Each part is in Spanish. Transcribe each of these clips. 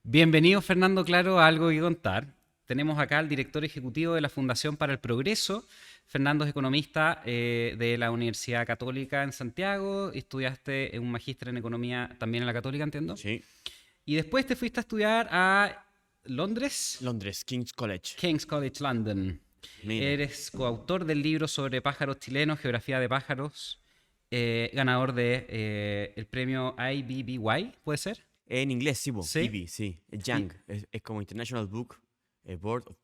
Bienvenido, Fernando Claro, a Algo que Contar. Tenemos acá al director ejecutivo de la Fundación para el Progreso. Fernando es economista de la Universidad Católica en Santiago. Estudiaste un magíster en economía también en la Católica, entiendo. Sí. Y después te fuiste a estudiar a Londres. Londres, King's College. King's College London. Mira. Eres coautor del libro sobre pájaros chilenos, Geografía de pájaros, ganador de el premio IBBY, ¿puede ser? En inglés, sí, ¿Sí? IB, sí. Es Young. Es como International Board of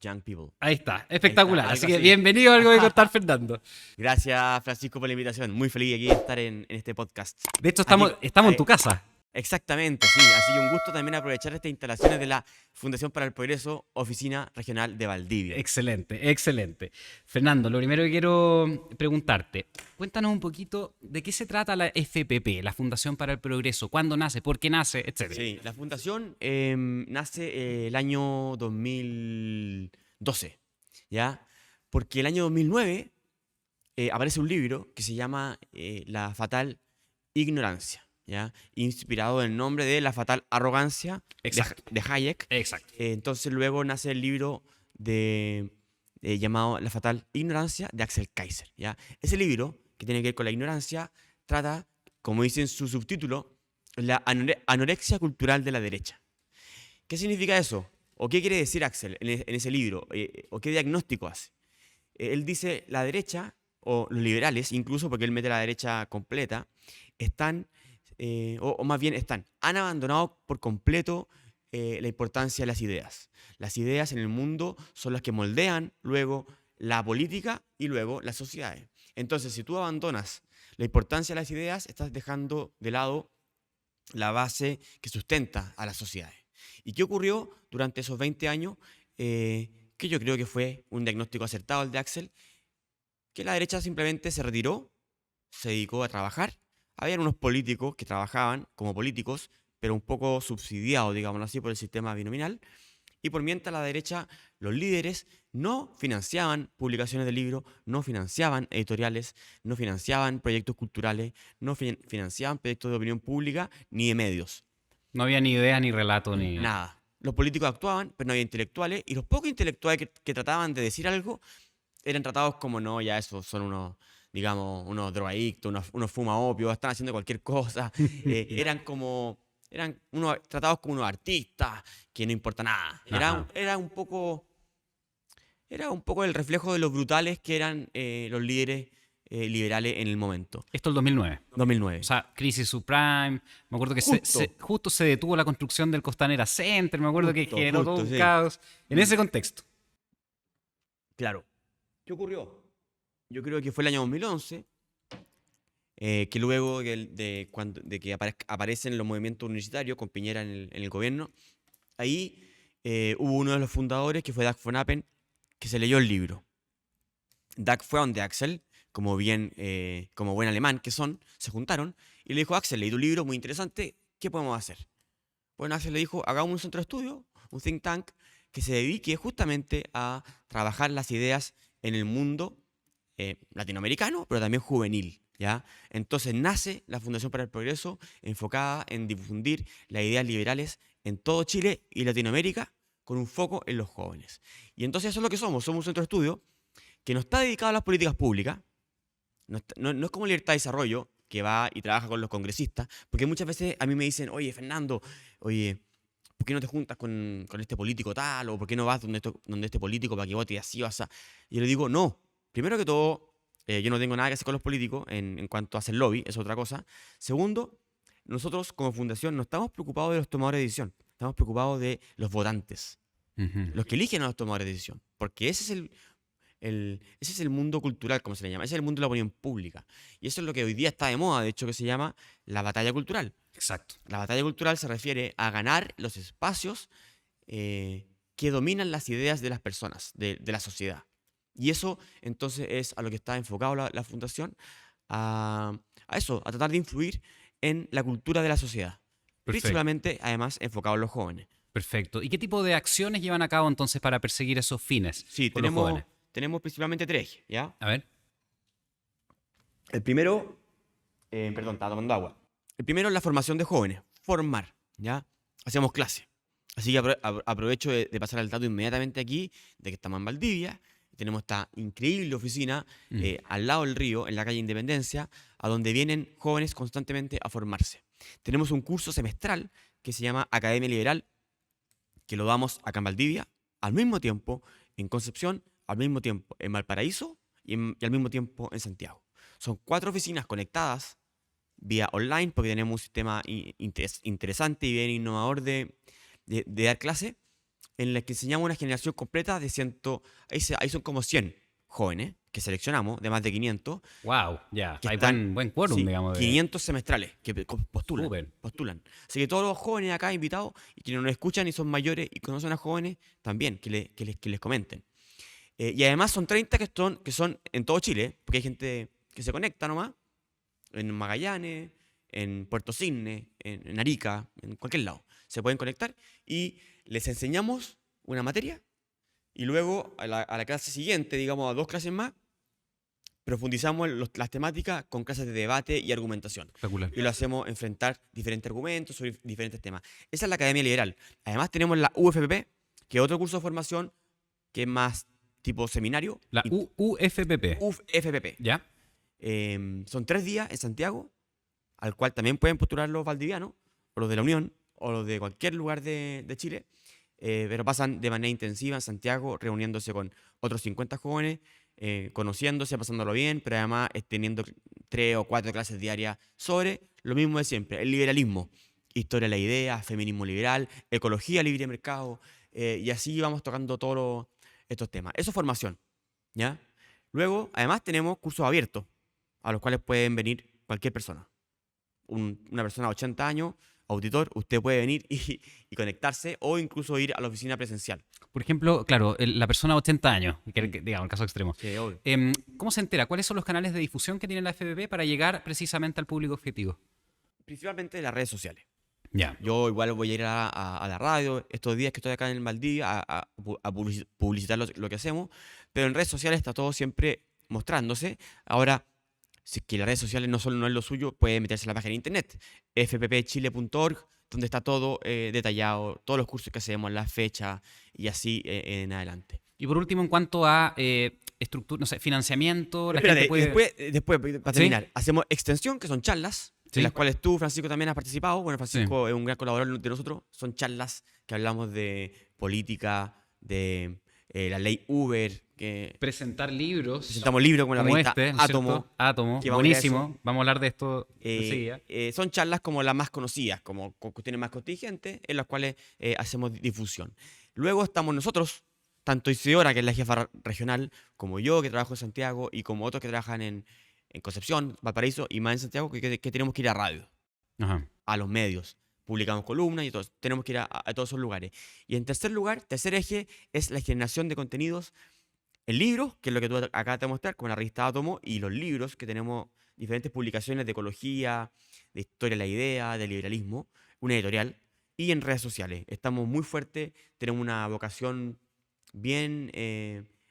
Young People. Ahí está, espectacular. Ahí está, así algo que así. bienvenido a Algo de Contar, Fernando. Gracias, Francisco, por la invitación. Muy feliz aquí de estar en este podcast. De hecho, estamos en tu casa. Exactamente, sí. Así que un gusto también aprovechar estas instalaciones de la Fundación para el Progreso, Oficina Regional de Valdivia. Excelente, excelente. Fernando, lo primero que quiero preguntarte, cuéntanos un poquito de qué se trata la FPP, la Fundación para el Progreso, cuándo nace, por qué nace, etc. Sí, la fundación nace el año 2012, ¿ya? Porque el año 2009 aparece un libro que se llama La Fatal Ignorancia, ¿ya? Inspirado en el nombre de La Fatal Arrogancia de Hayek. Exacto. Entonces luego nace el libro llamado La Fatal Ignorancia de Axel Kaiser, ¿ya? Ese libro, que tiene que ver con la ignorancia, trata, como dice en su subtítulo, la anorexia cultural de la derecha. ¿Qué significa eso? ¿O qué quiere decir Axel en ese libro? ¿O qué diagnóstico hace? Él dice, la derecha, o los liberales, incluso porque él mete la derecha completa, han abandonado por completo la importancia de las ideas. Las ideas en el mundo son las que moldean luego la política y luego las sociedades. Entonces, si tú abandonas la importancia de las ideas, estás dejando de lado la base que sustenta a las sociedades. ¿Y qué ocurrió durante esos 20 años? Que yo creo que fue un diagnóstico acertado el de Axel, que la derecha simplemente se retiró, se dedicó a trabajar. Había unos políticos que trabajaban como políticos, pero un poco subsidiados, digámoslo así, por el sistema binominal. Y por mientras la derecha, los líderes no financiaban publicaciones de libros, no financiaban editoriales, no financiaban proyectos culturales, no financiaban proyectos de opinión pública ni de medios. No había ni idea, ni relato, ni nada. Los políticos actuaban, pero no había intelectuales, y los pocos intelectuales que trataban de decir algo eran tratados como, no, ya esos son unos, digamos, unos drogadictos, unos fuma opio, están haciendo cualquier cosa. Eran tratados como unos artistas, que no importa nada. Era un poco el reflejo de los brutales que eran los líderes liberales en el momento. Esto es el 2009. 2009. O sea, crisis subprime. Me acuerdo que justo se detuvo la construcción del Costanera Center. Me acuerdo que generó todo un caos. En ese contexto. Claro. ¿Qué ocurrió? Yo creo que fue el año 2011, que luego de que aparecen los movimientos universitarios con Piñera en el gobierno, ahí hubo uno de los fundadores, que fue Dag von Appen, que se leyó el libro. Dag fue a donde Axel, como buen alemán que son, se juntaron y le dijo, Axel, leí tu libro, muy interesante, ¿qué podemos hacer? Bueno, Axel le dijo, hagamos un centro de estudio, un think tank, que se dedique justamente a trabajar las ideas en el mundo latinoamericano, pero también juvenil, ¿ya? Entonces nace la Fundación para el Progreso, enfocada en difundir las ideas liberales en todo Chile y Latinoamérica, con un foco en los jóvenes. Y entonces eso es lo que somos un centro de estudio que no está dedicado a las políticas públicas, no es como Libertad y Desarrollo, que va y trabaja con los congresistas, porque muchas veces a mí me dicen, oye, Fernando, ¿por qué no te juntas con este político tal? ¿O por qué no vas donde este político para que vote así o así? Y yo le digo, no. Primero que todo, yo no tengo nada que hacer con los políticos en cuanto a hacer lobby, es otra cosa. Segundo, nosotros como fundación no estamos preocupados de los tomadores de decisión, estamos preocupados de los votantes, los que eligen a los tomadores de decisión, porque ese es el mundo cultural, como se le llama, ese es el mundo de la opinión pública. Y eso es lo que hoy día está de moda, de hecho, que se llama la batalla cultural. Exacto. La batalla cultural se refiere a ganar los espacios que dominan las ideas de las personas, de la sociedad. Y eso, entonces, es a lo que está enfocado la fundación, a eso, a tratar de influir en la cultura de la sociedad. Perfecto. Principalmente, además, enfocado en los jóvenes. Perfecto. ¿Y qué tipo de acciones llevan a cabo entonces para perseguir esos fines Sí, con los jóvenes? tenemos principalmente tres, ¿ya? A ver. El primero, perdón, estaba tomando agua. El primero es la formación de jóvenes, formar, ¿ya? Hacemos clase. Así que aprovecho de pasar al dato inmediatamente aquí, de que estamos en Valdivia, tenemos esta increíble oficina al lado del río, en la calle Independencia, a donde vienen jóvenes constantemente a formarse. Tenemos un curso semestral que se llama Academia Liberal, que lo damos acá en Valdivia, al mismo tiempo en Concepción, al mismo tiempo en Valparaíso y al mismo tiempo en Santiago. Son 4 oficinas conectadas vía online porque tenemos un sistema interesante y bien innovador de dar clase en la que enseñamos una generación completa de ahí son como 100 jóvenes que seleccionamos, de más de 500, Wow, ya. que Hay están, buen quórum, sí, digamos. 500 semestrales que postulan, Súper. postulan. Así que todos los jóvenes acá invitados y quienes nos escuchan y son mayores y conocen a jóvenes, también que les comenten. Y además son 30 que son en todo Chile, porque hay gente que se conecta nomás, en Magallanes, en Puerto Cisne, en Arica, en cualquier lado. Se pueden conectar y les enseñamos una materia y luego a la clase siguiente, digamos a 2 clases más, profundizamos en las temáticas con clases de debate y argumentación. Espectacular. Y lo hacemos enfrentar diferentes argumentos sobre diferentes temas. Esa es la Academia Liberal. Además tenemos la UFPP, que es otro curso de formación que es más tipo seminario. La UFPP. UFPP. ¿Ya? Son 3 días en Santiago, al cual también pueden postular los valdivianos, o los de la Unión, o los de cualquier lugar de Chile, pero pasan de manera intensiva en Santiago, reuniéndose con otros 50 jóvenes, conociéndose, pasándolo bien, pero además teniendo 3 o 4 clases diarias sobre lo mismo de siempre, el liberalismo, historia de la idea, feminismo liberal, ecología, libre mercado, y así vamos tocando todos estos temas. Eso es formación, ¿ya? Luego, además, tenemos cursos abiertos, a los cuales pueden venir cualquier persona. Una persona de 80 años, auditor, usted puede venir y conectarse o incluso ir a la oficina presencial. Por ejemplo, claro, la persona de 80 años, digamos, el caso extremo. Sí, obvio. ¿Cómo se entera? ¿Cuáles son los canales de difusión que tiene la FPP para llegar precisamente al público objetivo? Principalmente las redes sociales. Ya. Yo igual voy a ir a la radio estos días que estoy acá en Valdivia a publicitar lo que hacemos, pero en redes sociales está todo siempre mostrándose. Ahora, si es que las redes sociales no es lo suyo, puede meterse en la página de internet, fppchile.org, donde está todo detallado, todos los cursos que hacemos, las fechas y así en adelante. Y por último, en cuanto a estructura, no sé, financiamiento, la Espérate, gente puede... después, para ¿Sí? terminar, hacemos extensión, que son charlas, Sí. en las cuales tú, Francisco, también has participado. Bueno, Sí. Francisco es un gran colaborador de nosotros. Son charlas que hablamos de política, de la ley Uber, que Presentar libros presentamos libros como la como revista este, ¿no es Átomo. cierto? Átomo, que vamos a ir a eso. buenísimo. Vamos a hablar de esto enseguida. Son charlas como las más conocidas, como con cuestiones más contingentes, en las cuales hacemos difusión. Luego estamos nosotros, tanto Isidora, que es la jefa regional, como yo, que trabajo en Santiago, y como otros que trabajan en Concepción, Valparaíso y más en Santiago, que tenemos que ir a radio, Ajá. a los medios. Publicamos columnas y todo. Tenemos que ir a todos esos lugares. Y en tercer lugar, tercer eje, es la generación de contenidos en libros, que es lo que tú acabas de mostrar, como la revista Átomo, y los libros, que tenemos diferentes publicaciones de ecología, de historia de la idea, de liberalismo, una editorial, y en redes sociales. Estamos muy fuertes, tenemos una vocación bien,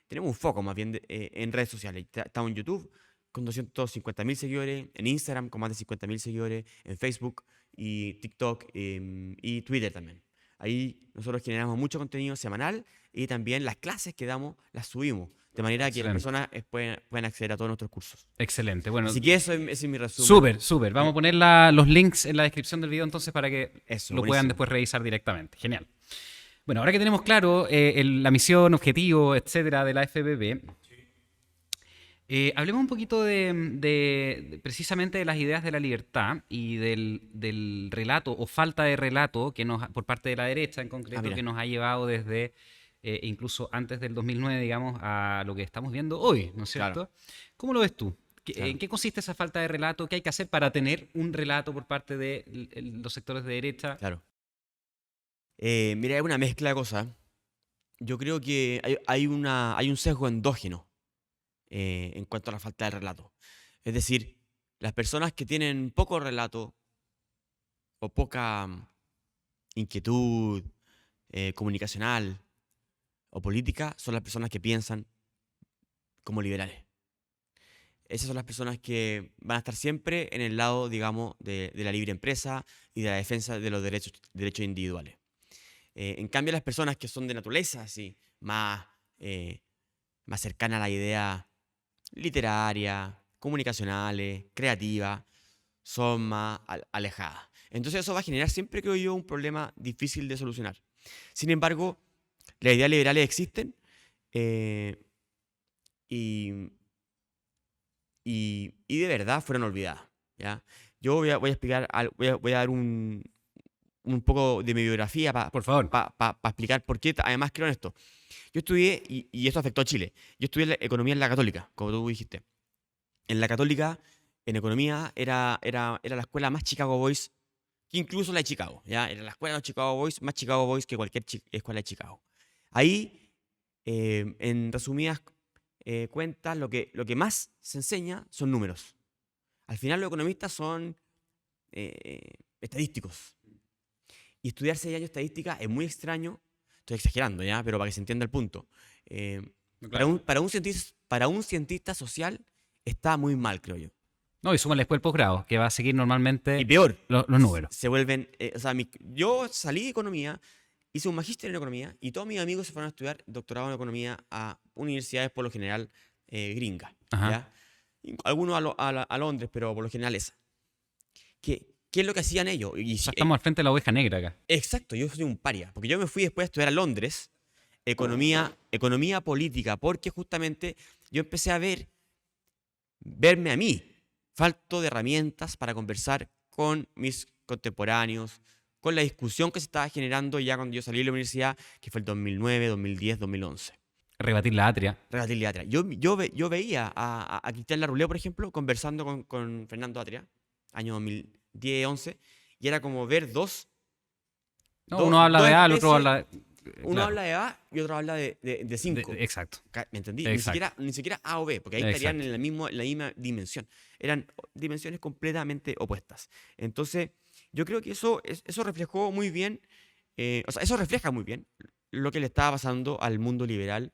tenemos un foco más bien en redes sociales. Estamos en YouTube con 250.000 seguidores, en Instagram con más de 50.000 seguidores, en Facebook y TikTok y Twitter también. Ahí nosotros generamos mucho contenido semanal y también las clases que damos las subimos, de manera que las Excelente. personas pueden acceder a todos nuestros cursos. Excelente. Bueno, Así que ese es mi resumen. súper, súper. Vamos a poner los links en la descripción del video entonces para que Eso, lo puedan buenísimo. después revisar directamente. Genial. Bueno, ahora que tenemos claro la misión, objetivo, etcétera, de la FPP, hablemos un poquito precisamente de las ideas de la libertad y del relato o falta de relato que por parte de la derecha en concreto, mira. que nos ha llevado desde incluso antes del 2009, digamos, a lo que estamos viendo hoy, ¿no es cierto? Claro. ¿Cómo lo ves tú? Claro. ¿En qué consiste esa falta de relato? ¿Qué hay que hacer para tener un relato por parte de los sectores de derecha? Claro. Mira, es una mezcla de cosas. Yo creo que hay un sesgo endógeno en cuanto a la falta de relato. Es decir, las personas que tienen poco relato o poca inquietud comunicacional o política son las personas que piensan como liberales. Esas son las personas que van a estar siempre en el lado, digamos, de la libre empresa y de la defensa de los derechos individuales. En cambio, las personas que son de naturaleza así, más cercana a la idea literaria, comunicacionales, creativa, son más alejadas. Entonces eso va a generar siempre, creo yo, un problema difícil de solucionar. Sin embargo, las ideas liberales existen eh, y, y de verdad fueron olvidadas. ¿Ya? Yo voy a explicar, voy a dar un poco de mi biografía para Por favor. explicar por qué además creo en esto. Yo estudié, y esto afectó a Chile, yo estudié economía en la Católica, como tú dijiste. En la Católica, en economía, era la escuela más Chicago Boys que incluso la de Chicago. ¿Ya? Era la escuela de los Chicago Boys, más Chicago Boys que cualquier escuela de Chicago. Ahí, en resumidas cuentas, lo que más se enseña son números. Al final los economistas son estadísticos. Y estudiar 6 años estadística es muy extraño. Estoy exagerando, ¿ya? Pero para que se entienda el punto. Claro. Para un cientista social está muy mal, creo yo. No, y súmale después el posgrado, que va a seguir Y normalmente peor, los números. se vuelven... o sea, yo salí de economía, hice un magíster en economía y todos mis amigos se fueron a estudiar doctorado en economía a universidades por lo general gringas. Ajá. ¿Ya? Algunos a Londres, pero por lo general esa. ¿Qué es lo que hacían ellos? O sea, estamos al frente de la oveja negra acá. Exacto, yo soy un paria, porque yo me fui después a estudiar a Londres, economía política, porque justamente yo empecé a verme a mí, falto de herramientas para conversar con mis contemporáneos, con la discusión que se estaba generando ya cuando yo salí de la universidad, que fue el 2009, 2010, 2011. Rebatir la atria. Relatividad Atria. Yo veía a Cristian Larroulé, por ejemplo, conversando con Fernando Atria, año 2010-11, y era como ver No, uno habla de A, el otro especies. habla Uno claro, habla de A y otro habla de 5. exacto. ¿Me entendí? Exacto. Ni siquiera A o B, porque ahí estarían Exacto. en la misma dimensión. Eran dimensiones completamente opuestas. Entonces, yo creo que eso reflejó muy bien, o sea, eso refleja muy bien lo que le estaba pasando al mundo liberal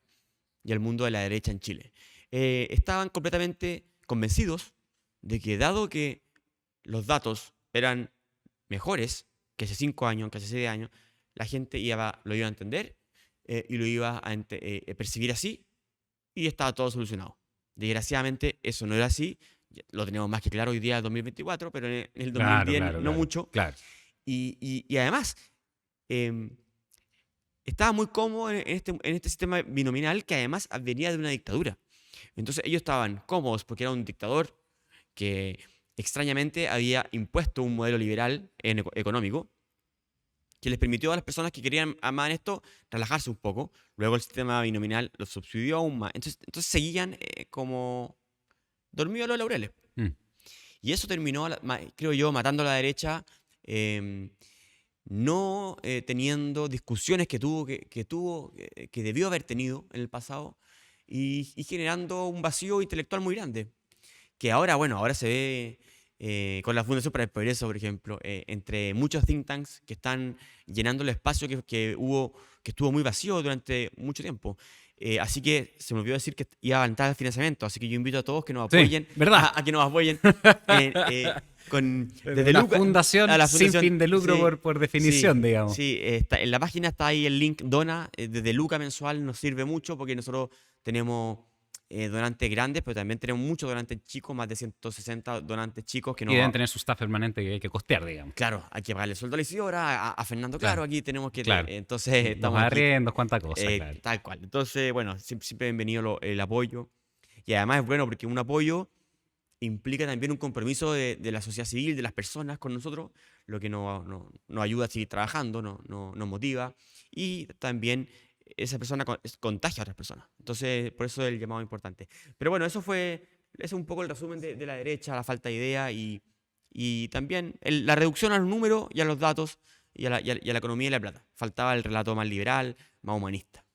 y al mundo de la derecha en Chile. Estaban completamente convencidos de que dado que los datos eran mejores que hace 5 años, que hace 6 años, la gente lo iba a entender y lo iba a percibir así y estaba todo solucionado. Desgraciadamente eso no era así, lo tenemos más que claro hoy día, 2024, pero en el Claro, 2010 claro, no claro. mucho. Claro. Y además, em, estaba muy cómodo en este sistema binominal que además venía de una dictadura. Entonces ellos estaban cómodos porque era un dictador que extrañamente había impuesto un modelo liberal económico que les permitió a las personas que querían amar esto relajarse un poco. Luego el sistema binominal los subsidió aún más. Entonces seguían como dormidos a los laureles. Mm. Y eso terminó, creo yo, matando a la derecha, no teniendo discusiones que debió haber tenido en el pasado y generando un vacío intelectual muy grande. Que ahora, bueno, ahora se ve con la Fundación para el Progreso, por ejemplo, entre muchos think tanks que están llenando el espacio que estuvo muy vacío durante mucho tiempo. Así que se me olvidó decir que iba a levantar el financiamiento, así que yo invito a todos que nos Sí, apoyen, ¿verdad? a que nos apoyen desde La Luca, fundación a la sin fundación, fin de lucro sí, por definición, sí, digamos. sí, en la página está ahí el link Dona, desde Luca mensual nos sirve mucho porque nosotros tenemos donantes grandes, pero también tenemos muchos donantes chicos, más de 160 donantes chicos que Y deben nos... tener su staff permanente que hay que costear, digamos. Claro, hay que pagarle el sueldo a la Isidora, a Fernando, claro, Claro, aquí tenemos que... claro. entonces Los estamos aquí, arriendos, cuánta cosa, claro. tal cual. Entonces, bueno, siempre bienvenido el apoyo. Y además es bueno porque un apoyo implica también un compromiso de la sociedad civil, de las personas con nosotros, lo que nos ayuda a seguir trabajando, nos motiva y también esa persona contagia a otras personas. Entonces, por eso el llamado importante. Pero bueno, ese es un poco el resumen de la derecha, la falta de idea y también la reducción a los números y a los datos y a la economía y la plata. Faltaba el relato más liberal, más humanista.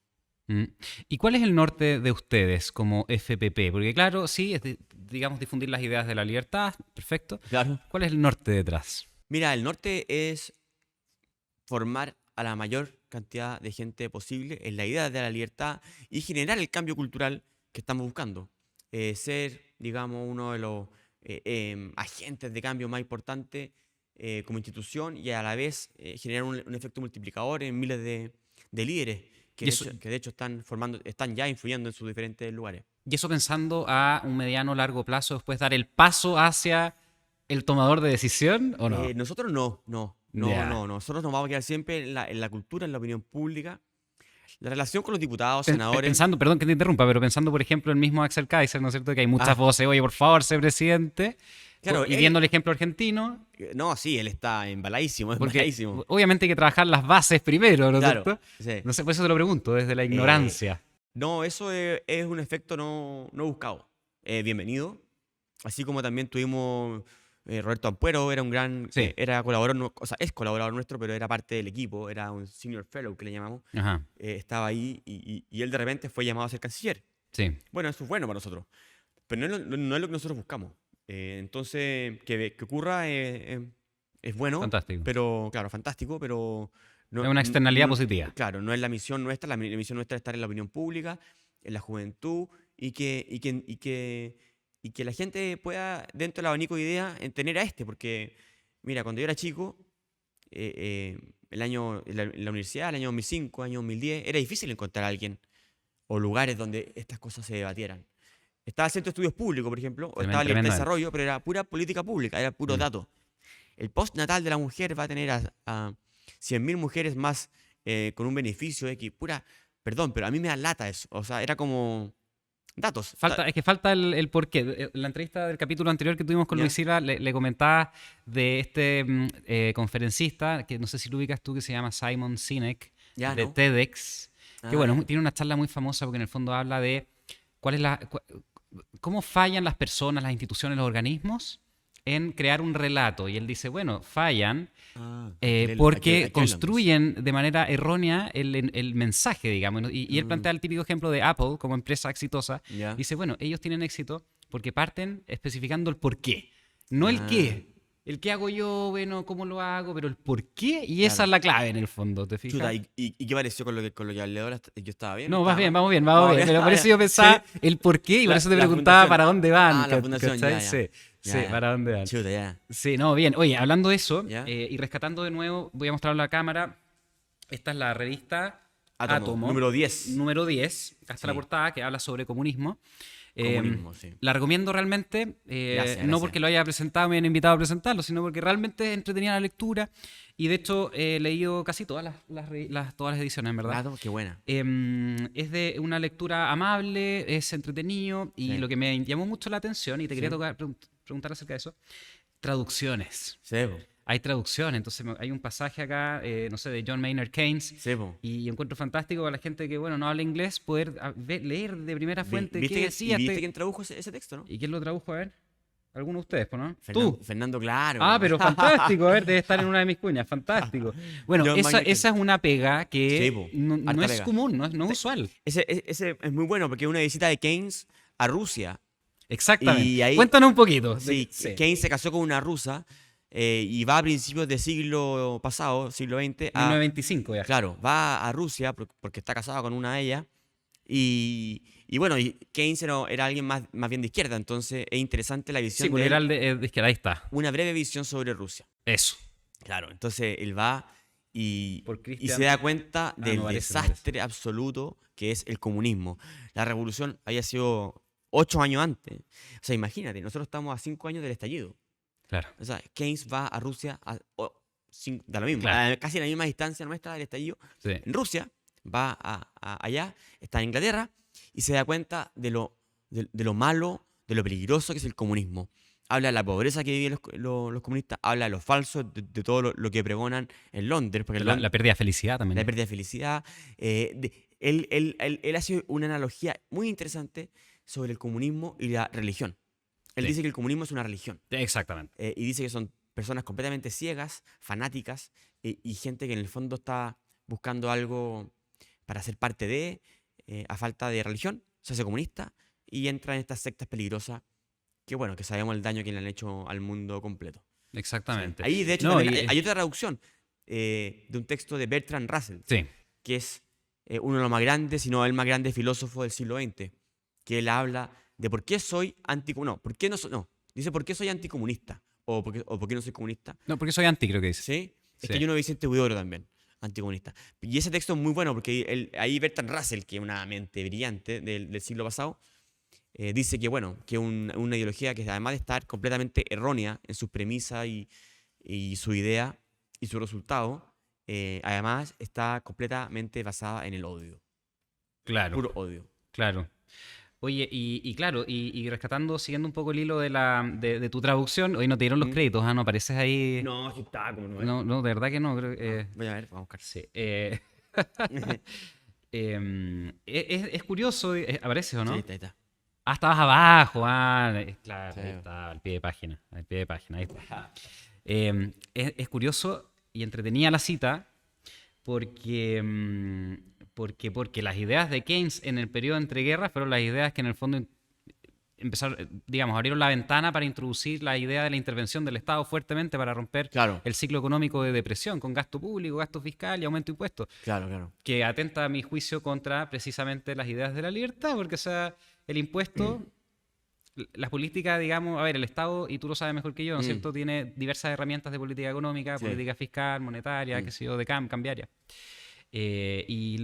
Mm. ¿Y cuál es el norte de ustedes como FPP? Porque claro, sí, digamos difundir las ideas de la libertad, perfecto. Claro. ¿Cuál es el norte detrás? Mira, el norte es formar a la mayor cantidad de gente posible en la idea de la libertad y generar el cambio cultural que estamos buscando. Ser, digamos, uno de los agentes de cambio más importantes como institución y a la vez generar un efecto multiplicador en miles de líderes Y eso, que de hecho están formando, están ya influyendo en sus diferentes lugares. y eso pensando a un mediano o largo plazo, después dar el paso hacia el tomador de decisión, ¿o no? Nosotros Ya. Nosotros nos vamos a quedar siempre en la cultura, en la opinión pública. La relación con los diputados, senadores. Pensando, perdón que te interrumpa, pero pensando, por ejemplo, el mismo Axel Kaiser, ¿no es cierto? Que hay muchas Ah, voces, oye, por favor, sé presidente. claro, Y viendo el ejemplo argentino, no, sí, él está embaladísimo, porque embaladísimo. obviamente hay que trabajar las bases primero, ¿no es Claro, cierto? sí. No sé, por eso te lo pregunto, desde la Eh, ignorancia. no, eso es un efecto no buscado. Bienvenido. Así como también tuvimos Roberto Ampuero, era un gran, Sí, era colaborador, o sea, es colaborador nuestro, pero era parte del equipo, era un senior fellow que le llamamos. ajá, Estaba ahí y él de repente fue llamado a ser canciller. sí, Bueno, eso es bueno para nosotros, pero no es lo que nosotros buscamos. Entonces, que ocurra es bueno, fantástico. pero claro, fantástico, pero Es una externalidad positiva. claro, no es la misión nuestra. La misión nuestra es estar en la opinión pública, en la juventud y que la gente pueda, dentro del abanico de ideas, tener a porque, mira, cuando yo era chico, en la universidad, el año 2005, año 2010, era difícil encontrar a alguien o lugares donde estas cosas se debatieran. Estaba el Centro de Estudios Públicos, por ejemplo, o estaba Libertad y Tremendamente. Desarrollo, pero era pura política pública, era puro Mm. dato. El postnatal de la mujer va a tener a 100.000 mujeres más con un beneficio X. Pura, perdón, pero a mí me da lata eso. O sea, era como datos. Es que falta el porqué. En la entrevista del capítulo anterior que tuvimos con Luis ¿Ya? Silva, le comentaba de este conferencista, que no sé si lo ubicas tú, que se llama Simon Sinek, ¿Ya de no? TEDx, que Ah, bueno, ya. tiene una charla muy famosa porque en el fondo habla de cuál es cómo fallan las personas, las instituciones, los organismos en crear un relato. Y él dice, bueno, fallan Ah, porque hay que leerlo entonces. construyen de manera errónea el mensaje, digamos. ¿No? Y él Ah, plantea el típico ejemplo de Apple como empresa exitosa. ya. Dice, bueno, ellos tienen éxito porque parten especificando el por qué, no el Ah, qué. El qué hago yo, bueno, cómo lo hago, pero el por qué, y esa es claro. la clave en el fondo, ¿te Chuta, fijas? ¿y qué pareció con lo que hablé ahora? ¿Yo estaba bien o No, vas estaba bien, mal? vamos bien, vamos Vamos bien. bien. Pero por Ah, eso ya. yo Sí, pensaba el por qué y por eso te la preguntaba fundación. para dónde van, Ah, la fundación, ¿cachai? ya, ya. Sí, sí, Ya, ya. para dónde van. Chuta, ya. Sí, no, bien. Oye, hablando de eso, ¿Ya? y rescatando de nuevo, voy a mostrarlo a la cámara. Esta es la revista Átomo, Átomo, número 10. número 10, hasta la Sí, portada, que habla sobre comunismo. comunismo, sí. La recomiendo realmente, Gracias, no gracias. porque lo haya presentado, me hayan invitado a presentarlo, sino porque realmente es entretenida la lectura. Y de hecho he leído casi todas todas las ediciones, en verdad. Átomo, qué buena. Es de una lectura amable, es entretenido y Sí, lo que me llamó mucho la atención y te quería sí. preguntar acerca de eso, traducciones. Sí, po. Hay traducciones, entonces hay un pasaje acá, no sé, de John Maynard Keynes Sí, po. y encuentro fantástico a la gente que, bueno, no habla inglés, poder leer de primera fuente qué ¿Y decía viste quién tradujo ese texto, no? ¿Y quién lo tradujo? A ver, alguno de ustedes, pues, ¿no? Tú. Fernando Claro. Ah, pero fantástico, a ver, debe estar en una de mis cuñas, fantástico. Bueno, John Maynard esa Keynes. es una pega Sí, que po. no Harta es pega. común, no es Sí, usual. ese es muy bueno porque es una visita de Keynes a Rusia. Exactamente. Y ahí, Cuéntanos un poquito. sí, Sí. Keynes se casó con una rusa y va a principios del siglo pasado, siglo XX, 1925 ya. claro, va a Rusia porque está casado con una de ellas. Y bueno, y Keynes era alguien más bien de izquierda, entonces es interesante la Sí, visión por de él, liberal de izquierda, ahí está. una breve visión sobre Rusia. Eso. Claro, entonces él va Por y se Christian. da cuenta Ah, no del parece, no parece. desastre absoluto que es el comunismo. La revolución había sido 8 años antes. O sea, imagínate, nosotros estamos a 5 años del estallido. Claro, O sea, Keynes va a Rusia da lo mismo, claro. casi a la misma distancia nuestra del estallido. Sí. En Rusia, va allá, está en Inglaterra y se da cuenta de lo malo, de lo peligroso que es el comunismo. Habla de la pobreza que viven los comunistas, habla de lo falso, de todo lo que pregonan en Londres, porque La pérdida de felicidad también. la pérdida de felicidad. Él hace una analogía muy interesante sobre el comunismo y la religión. Él Sí, dice que el comunismo es una religión exactamente. y dice que son personas completamente ciegas, fanáticas y gente que en el fondo está buscando algo para ser parte a falta de religión, se hace comunista y entra en estas sectas peligrosas que, bueno, que sabemos el daño que le han hecho al mundo completo. Exactamente. Ahí, de hecho, No, también hay otra traducción de un texto de Bertrand Russell, sí, que es uno de los más grandes, si no el más grande filósofo del siglo XX, que él habla de por qué soy anticomunista. No, por qué no, dice por qué soy anticomunista, o por qué no soy comunista. no, porque soy anti, creo que dice. ¿Sí? Es Sí. que hay uno de Vicente Huidobro también, anticomunista. Y ese texto es muy bueno porque ahí Bertrand Russell, que es una mente brillante del siglo pasado, dice que, bueno, que una ideología que además de estar completamente errónea en sus premisas y su idea y su resultado, además está completamente basada en el odio, Claro, puro odio. claro. Oye, y claro, y rescatando, siguiendo un poco el hilo de tu traducción, hoy no te dieron los ¿Mm? créditos, no apareces ahí. No, sí está, como no es. No, no, de verdad que no. Creo, Voy a ver, vamos a buscar. sí. Es curioso, ¿aparece o Sí, no? está. Ah, estabas abajo, claro, Sí. ahí está, al pie de página, ahí está. Es curioso y entretenida la cita porque, porque las ideas de Keynes en el periodo entre guerras fueron las ideas que en el fondo empezaron, digamos, abrieron la ventana para introducir la idea de la intervención del Estado fuertemente para romper Claro, el ciclo económico de depresión con gasto público, gasto fiscal y aumento de impuestos, claro. que atenta a mi juicio contra precisamente las ideas de la libertad, porque o sea, el impuesto, las políticas, digamos, a ver, el Estado, y tú lo sabes mejor que yo, ¿no es Mm, cierto?, tiene diversas herramientas de política económica, sí. política fiscal, monetaria, qué Mm, sé yo, de cambiaria. Y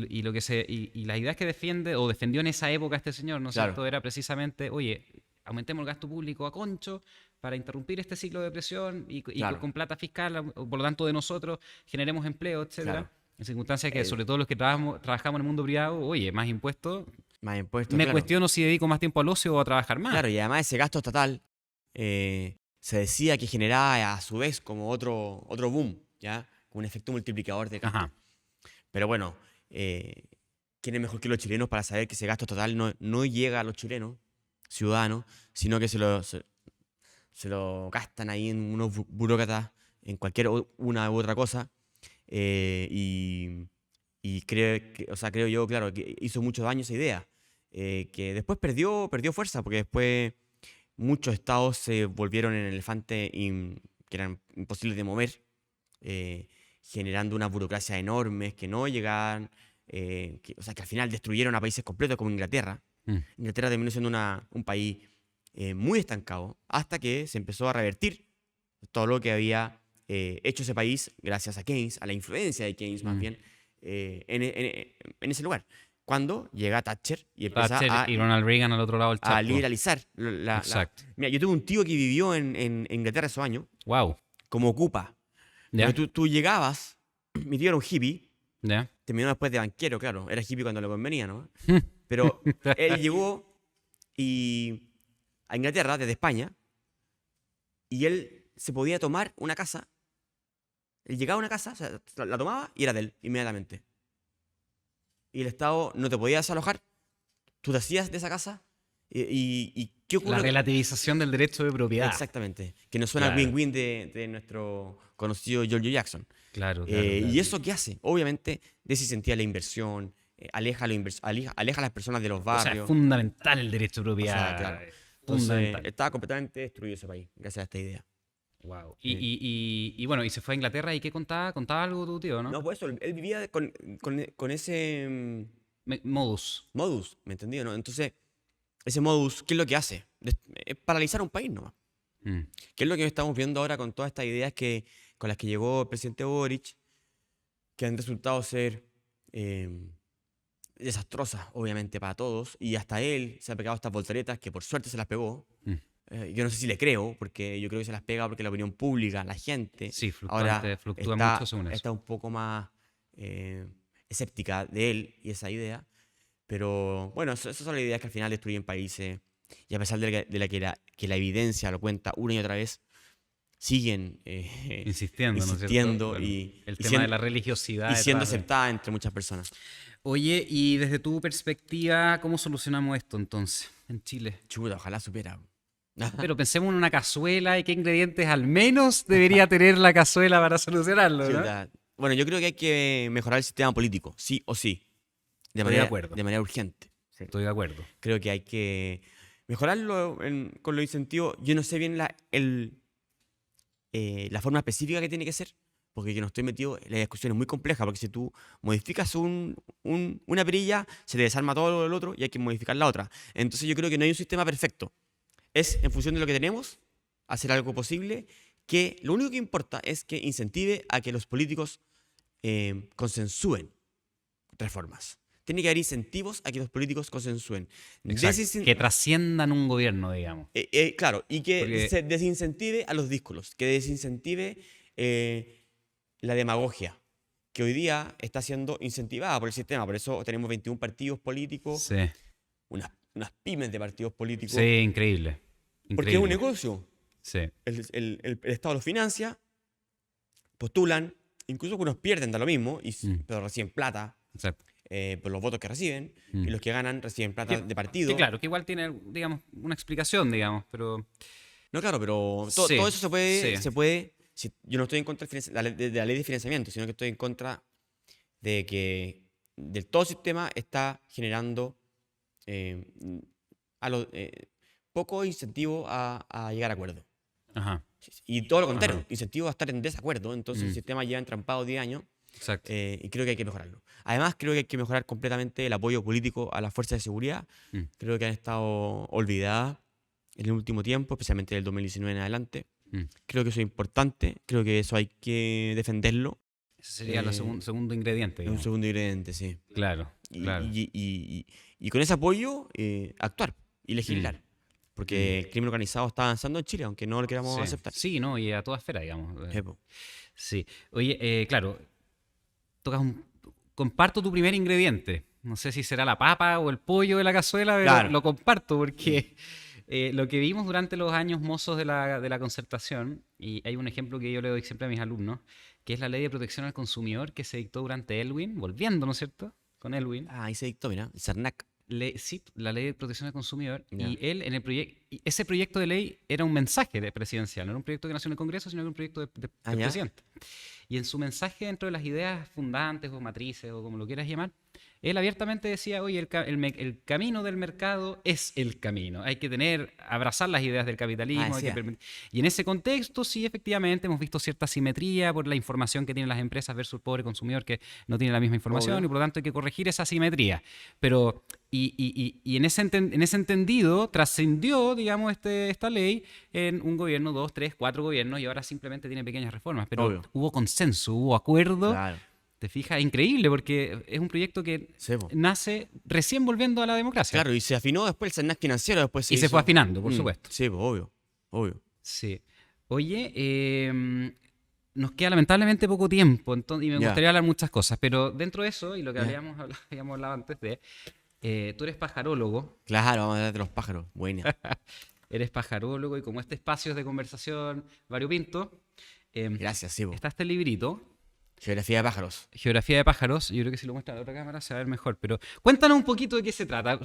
las ideas que defiende o defendió en esa época este señor, ¿no es claro, cierto?, era precisamente, oye, aumentemos el gasto público a concho para interrumpir este ciclo de depresión y claro, con plata fiscal, por lo tanto de nosotros, generemos empleo, etcétera. claro. En circunstancias que, Eh, sobre todo los que trabajamos en el mundo privado, oye, más impuestos, Más impuestos, me claro. cuestiono si dedico más tiempo al ocio o a trabajar más. Claro, y además ese gasto estatal se decía que generaba a su vez como otro boom, ¿ya? Un efecto multiplicador de gasto. Ajá. Pero bueno, ¿quién es mejor que los chilenos para saber que ese gasto estatal no llega a los chilenos, ciudadanos, sino que se lo gastan ahí en unos burócratas, en cualquier una u otra cosa? Y creo yo, claro, que hizo mucho daño esa idea, que después perdió fuerza, porque después muchos estados se volvieron en elefantes que eran imposibles de mover, eh, generando una burocracia enorme que no llegaban, o sea, que al final destruyeron a países completos como Inglaterra. Mm. Inglaterra terminó siendo un país muy estancado hasta que se empezó a revertir todo lo que había hecho ese país gracias a Keynes, a la influencia de Keynes más Mm. bien, en ese lugar. Cuando llega Thatcher y empieza Thatcher y Ronald Reagan al otro lado del a charco. liberalizar. Exacto. Mira, yo tuve un tío que vivió en Inglaterra esos años, Wow. como ocupa. ¿Ya? Porque tú llegabas, mi tío era un hippie, ¿Ya? terminó después de banquero, claro, era hippie cuando le convenía, ¿no? Pero él llegó a Inglaterra desde España y él se podía tomar una casa. Él llegaba a una casa, o sea, la tomaba y era de él inmediatamente. Y el Estado no te podía desalojar. Tú te hacías de esa casa y ¿qué La ocurre? relativización del derecho de propiedad. Exactamente. Que nos suena Claro. el win-win de nuestro conocido George Jackson. Claro, ¿Y eso qué hace? Obviamente desincentiva la inversión, aleja a las personas de los O sea, es barrios. fundamental el derecho de O propiedad. sea, claro. Es Entonces, fundamental. estaba completamente destruido ese país gracias a esta idea. Wow. Sí. Y bueno, y se fue a Inglaterra y ¿qué contaba? Contaba algo tu tío, ¿no? No, pues eso, él vivía con ese Modus. modus, ¿me entendí? ¿No? Entonces, ese modus, ¿qué es lo que hace? Es paralizar un país nomás. Mm. ¿Qué es lo que estamos viendo ahora con todas estas ideas con las que llegó el presidente Boric, que han resultado ser desastrosas, obviamente, para todos, y hasta él se ha pegado estas volteretas que por suerte se las pegó. Mm. Yo no sé si le creo, porque yo creo que se las pega porque la opinión pública, la gente, Sí, ahora fluctúa está, mucho según eso. está un poco más escéptica de él y esa idea. Pero bueno, esas son las ideas que al final destruyen países. Y a pesar que la evidencia lo cuenta una y otra vez, siguen Insistiendo, ¿no es cierto? insistiendo Bueno, y el y tema sien- de la religiosidad. y siendo detrás de- aceptada entre muchas personas. Oye, y desde tu perspectiva, ¿cómo solucionamos esto entonces en Chile? Chuta, ojalá supiera. Pero pensemos en una cazuela y qué ingredientes al menos debería tener la cazuela para solucionarlo, ¿no? Chuta. Bueno, yo creo que hay que mejorar el sistema político, sí o sí, Estoy de acuerdo. de manera urgente. Sí. Estoy de acuerdo. Creo que hay que mejorarlo con los incentivos. Yo no sé bien la forma específica que tiene que ser, porque yo no estoy metido, la discusión es muy compleja, porque si tú modificas una perilla, se te desarma todo lo otro y hay que modificar la otra. Entonces yo creo que no hay un sistema perfecto. Es en función de lo que tenemos, hacer algo posible, que lo único que importa es que incentive a que los políticos consensúen reformas. Tiene que haber incentivos a que los políticos consensúen. Exacto. Que trasciendan un gobierno, digamos. Claro, y que Porque- se desincentive a los díscolos, que desincentive la demagogia, que hoy día está siendo incentivada por el sistema. Por eso tenemos 21 partidos políticos, Sí, unas pymes de partidos políticos, sí, increíble. porque es un Increíble. negocio. Sí, El Estado los financia, postulan, incluso algunos pierden, da lo mismo, pero reciben plata exacto. por los votos que reciben, Mm. y los que ganan reciben plata de partido. Que claro, que igual tiene, digamos, una explicación, digamos, pero... No, claro, pero Sí, todo eso sí. se puede yo no estoy en contra de la ley de financiamiento, sino que estoy en contra de que del todo sistema está generando eh, poco incentivo a llegar a acuerdo. Ajá, Y todo lo contrario, Ajá. incentivo a estar en desacuerdo. Entonces el Mm. sistema lleva entrampado 10 años exacto. y creo que hay que mejorarlo. Además, creo que hay que mejorar completamente el apoyo político a las fuerzas de seguridad. Mm. Creo que han estado olvidadas en el último tiempo, especialmente del 2019 en adelante. Mm. Creo que eso es importante, creo que eso hay que defenderlo. Ese sería el segundo ingrediente, Es un digamos. segundo ingrediente, sí. Claro, Y, claro. y con ese apoyo, actuar y legislar. Porque el crimen organizado está avanzando en Chile, aunque no lo queramos Sí. aceptar. Sí, no, y a toda esfera, digamos. Epo. Sí. Oye, claro, comparto tu primer ingrediente. No sé si será la papa o el pollo de la cazuela, pero Claro. lo comparto porque lo que vimos durante los años mozos de la concertación, y hay un ejemplo que yo le doy siempre a mis alumnos, que es la ley de protección al consumidor que se dictó durante Elwin, volviendo, ¿no es cierto? Con Elwin. Ah, ahí se dictó, mira, el CERNAC. Sí, la ley de protección al consumidor. Ya. Y él, en el proyecto, ese proyecto de ley era un mensaje de presidencial, no era un proyecto que nació en el Congreso, sino que era un proyecto del Ah, ya. presidente. Y en su mensaje, dentro de las ideas fundantes o matrices o como lo quieras llamar, él abiertamente decía, oye, el camino del mercado es el camino. Hay que abrazar las ideas del capitalismo. decía. Y en ese contexto, sí, efectivamente, hemos visto cierta simetría por la información que tienen las empresas versus el pobre consumidor que no tiene la misma información, Obvio. y por lo tanto hay que corregir esa simetría. Pero, y en ese entendido, trascendió, digamos, esta ley en un gobierno, 2, 3, 4 gobiernos, y ahora simplemente tiene pequeñas reformas. Pero Obvio. hubo consenso, hubo acuerdo. Claro. ¿Te fijas? Increíble, porque es un proyecto que Sí, po. nace recién volviendo a la democracia. Claro, y se afinó después el CERNAC financiero. Después Y se fue afinando, por supuesto. Sí, pues, obvio. Obvio. Sí. Oye, nos queda lamentablemente poco tiempo, y me Ya. gustaría hablar muchas cosas, pero dentro de eso, y lo que Ya. habíamos hablado antes tú eres pajarólogo, Claro, vamos a hablar de los pájaros. Buena. y como este espacio es de conversación variopinto, Gracias, sí, po. está este librito, Geografía de pájaros. Geografía de pájaros. Yo creo que si lo muestra a la otra cámara se va a ver mejor, pero cuéntanos un poquito de qué se trata.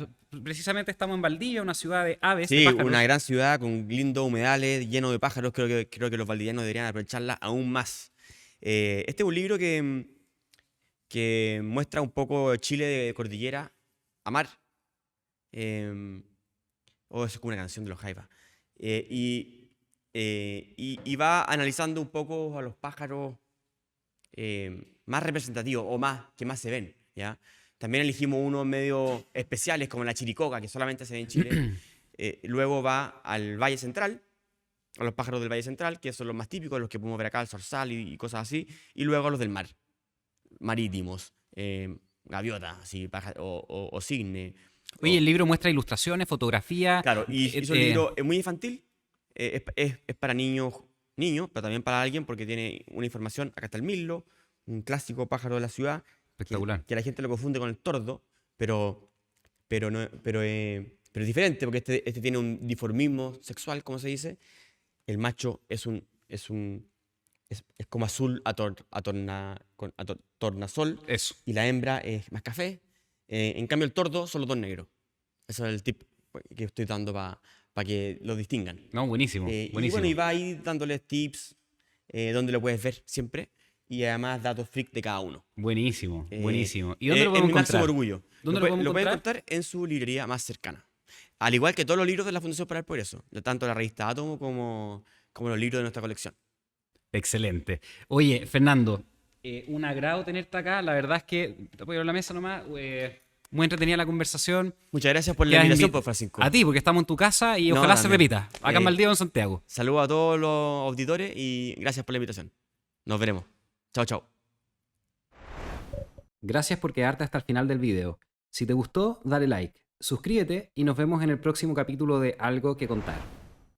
Precisamente estamos en Valdivia, una ciudad de aves, de Sí, pájaros. una gran ciudad con lindos humedales, lleno de pájaros. Creo que los valdivianos deberían aprovecharla aún más. Este es un libro que muestra un poco Chile de cordillera a mar. Eso es como una canción de los Jaivas. Y va analizando un poco a los pájaros más representativos o que más se ven, ¿ya? También elegimos unos medio especiales como la chiricoca, que solamente se ve en Chile. Luego va al Valle Central, a los pájaros del Valle Central, que son los más típicos, los que podemos ver acá, el zorzal y cosas así. Y luego a los del mar, marítimos, gaviota, así, o cisne. Oye, el libro muestra ilustraciones, fotografía. Claro, y es un libro muy infantil, es para niños, pero también para alguien porque tiene una información. Acá está el mirlo, un clásico pájaro de la ciudad, Espectacular. que la gente lo confunde con el tordo, pero es diferente porque este tiene un dimorfismo sexual, como se dice. El macho es como azul tornasol Eso. y la hembra es más café. En cambio, el tordo son los dos negros. Ese es el tip que estoy dando para que lo distingan. No, buenísimo. Y Buenísimo. bueno, y va ahí dándoles tips donde lo puedes ver siempre y además datos freak de cada uno. Buenísimo, Eh, buenísimo. ¿Y dónde lo es podemos mi máximo encontrar? orgullo. ¿Dónde lo lo podemos pueden encontrar? encontrar en su librería más cercana. Al igual que todos los libros de la Fundación para el Progreso, tanto la revista Átomo como los libros de nuestra colección. Excelente. Oye, Fernando, un agrado tenerte acá. La verdad es que te apoyo en la mesa nomás. Muy entretenida la conversación. Muchas gracias por la Quedas invitación, pues, Francisco. a ti, porque estamos en tu casa y No, ojalá se también. repita. Acá en Valdivia o en Santiago. Saludos a todos los auditores y gracias por la invitación. Nos veremos. Chao, chao. Gracias por quedarte hasta el final del video. Si te gustó, dale like, suscríbete y nos vemos en el próximo capítulo de Algo que Contar.